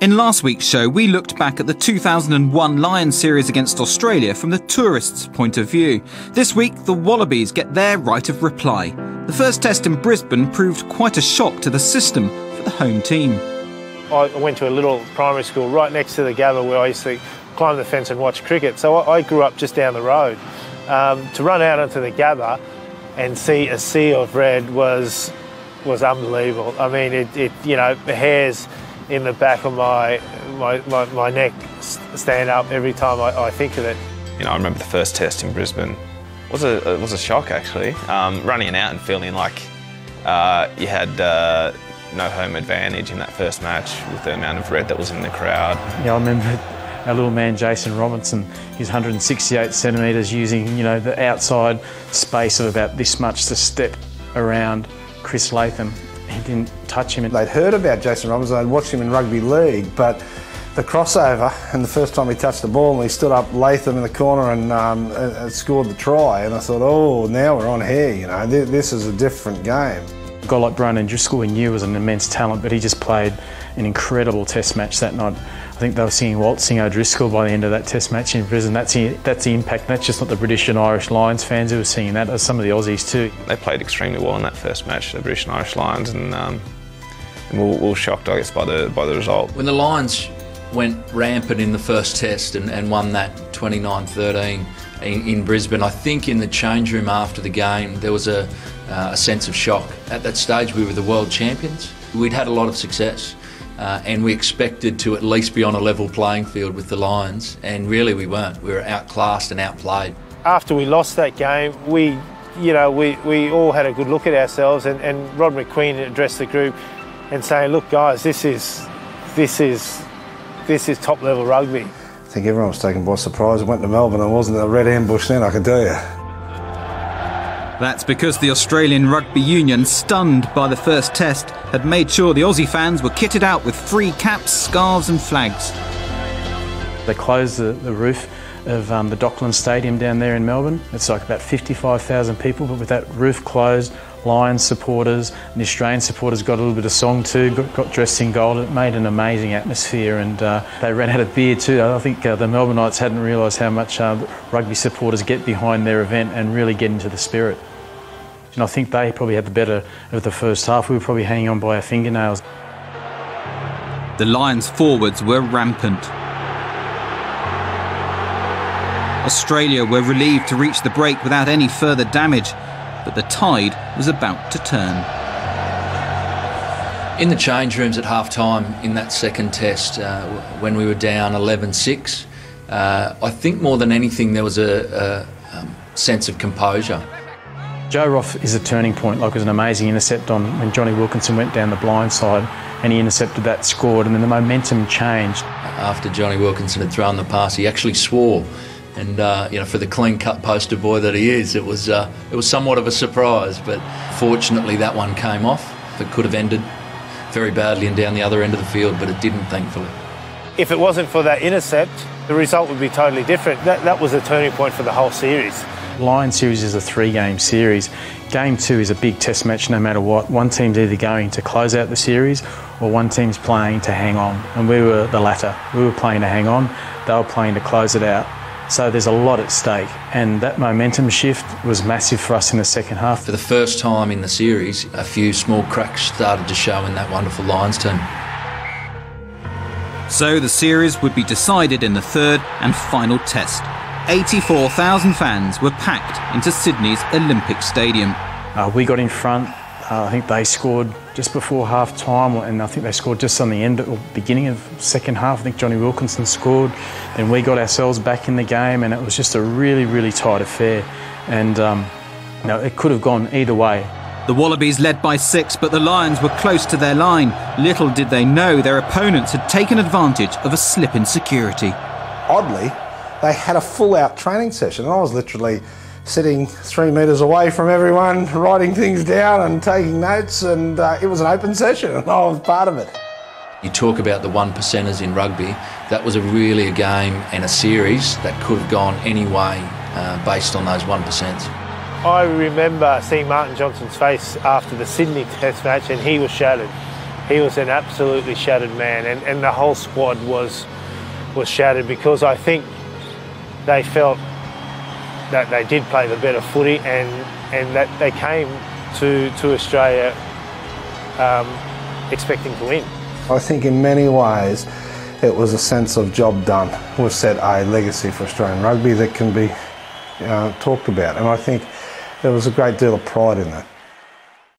In last week's show, we looked back at the 2001 Lions series against Australia from the tourists' point of view. This week, the Wallabies get their right of reply. The first test in Brisbane proved quite a shock to the system for the home team. I went to a little primary school right next to the Gabba where I used to climb the fence and watch cricket. So I grew up just down the road. To run out onto the Gabba and see a sea of red was unbelievable. I mean, it the hairs in the back of my neck stand up every time I think of it. I remember the first test in Brisbane. It was a shock, actually. Running out and feeling like you had no home advantage in that first match with the amount of red that was in the crowd. Yeah, I remember our little man Jason Robinson, he's 168 centimetres using, the outside space of about this much to step around Chris Latham. He didn't touch him. They'd heard about Jason Robinson, they'd watched him in rugby league, but the crossover and the first time he touched the ball and he stood up Latham in the corner and scored the try, and I thought, oh, now we're on here, this is a different game. A guy like Brandon Driscoll we knew was an immense talent, but he just played an incredible test match that night. I think they were singing Waltzing O'Driscoll by the end of that test match in Brisbane. That's the impact. That's just not the British and Irish Lions fans who were singing that, as some of the Aussies too. They played extremely well in that first match, the British and Irish Lions, and we were shocked, I guess, by the result. When the Lions went rampant in the first test and won that 29-13 in Brisbane, I think in the change room after the game there was a sense of shock. At that stage we were the world champions. We'd had a lot of success. And we expected to at least be on a level playing field with the Lions, and really we weren't. We were outclassed and outplayed. After we lost that game, we all had a good look at ourselves, and Rod McQueen addressed the group and saying, "Look, guys, this is top level rugby." I think everyone was taken by surprise. I went to Melbourne and wasn't a red ambush then, I can tell you. That's because the Australian Rugby Union, stunned by the first test, had made sure the Aussie fans were kitted out with free caps, scarves and flags. They closed the roof of the Dockland Stadium down there in Melbourne. It's like about 55,000 people, but with that roof closed, Lions supporters and the Australian supporters got a little bit of song too, got dressed in gold. It made an amazing atmosphere, and they ran out of beer too. I think the Melbourneites hadn't realised how much rugby supporters get behind their event and really get into the spirit. And I think they probably had the better of the first half. We were probably hanging on by our fingernails. The Lions forwards were rampant. Australia were relieved to reach the break without any further damage, but the tide was about to turn. In the change rooms at half-time in that second test, when we were down 11-6, I think more than anything there was a sense of composure. Joe Roff is a turning point. Like, it was an amazing intercept when Johnny Wilkinson went down the blind side and he intercepted that, scored, and then the momentum changed. After Johnny Wilkinson had thrown the pass, he actually swore. And for the clean-cut poster boy that he is, it was somewhat of a surprise. But fortunately, that one came off. It could have ended very badly and down the other end of the field, but it didn't, thankfully. If it wasn't for that intercept, the result would be totally different. That was a turning point for the whole series. Lions series is a 3-game series. Game 2 is a big test match no matter what. One team's either going to close out the series or one team's playing to hang on. And we were the latter. We were playing to hang on, they were playing to close it out. So there's a lot at stake, and that momentum shift was massive for us in the second half. For the first time in the series, a few small cracks started to show in that wonderful Lions team. So the series would be decided in the third and final test. 84,000 fans were packed into Sydney's Olympic Stadium. We got in front. I think they scored just before half-time, and I think they scored just on the end or beginning of second half. I think Johnny Wilkinson scored. Then we got ourselves back in the game, and it was just a really, really tight affair. And it could have gone either way. The Wallabies led by 6, but the Lions were close to their line. Little did they know their opponents had taken advantage of a slip in security. Oddly, they had a full-out training session, and I was literally sitting 3 metres away from everyone, writing things down and taking notes, and it was an open session, and I was part of it. You talk about the 1%ers in rugby. That was really a game and a series that could have gone any way based on those 1%. I remember seeing Martin Johnson's face after the Sydney Test match, and he was shattered. he was an absolutely shattered man, and the whole squad was shattered, because I think they felt that they did play the better footy, and that they came to Australia expecting to win. I think in many ways it was a sense of job done. We've set a legacy for Australian rugby that can be talked about, and I think there was a great deal of pride in that.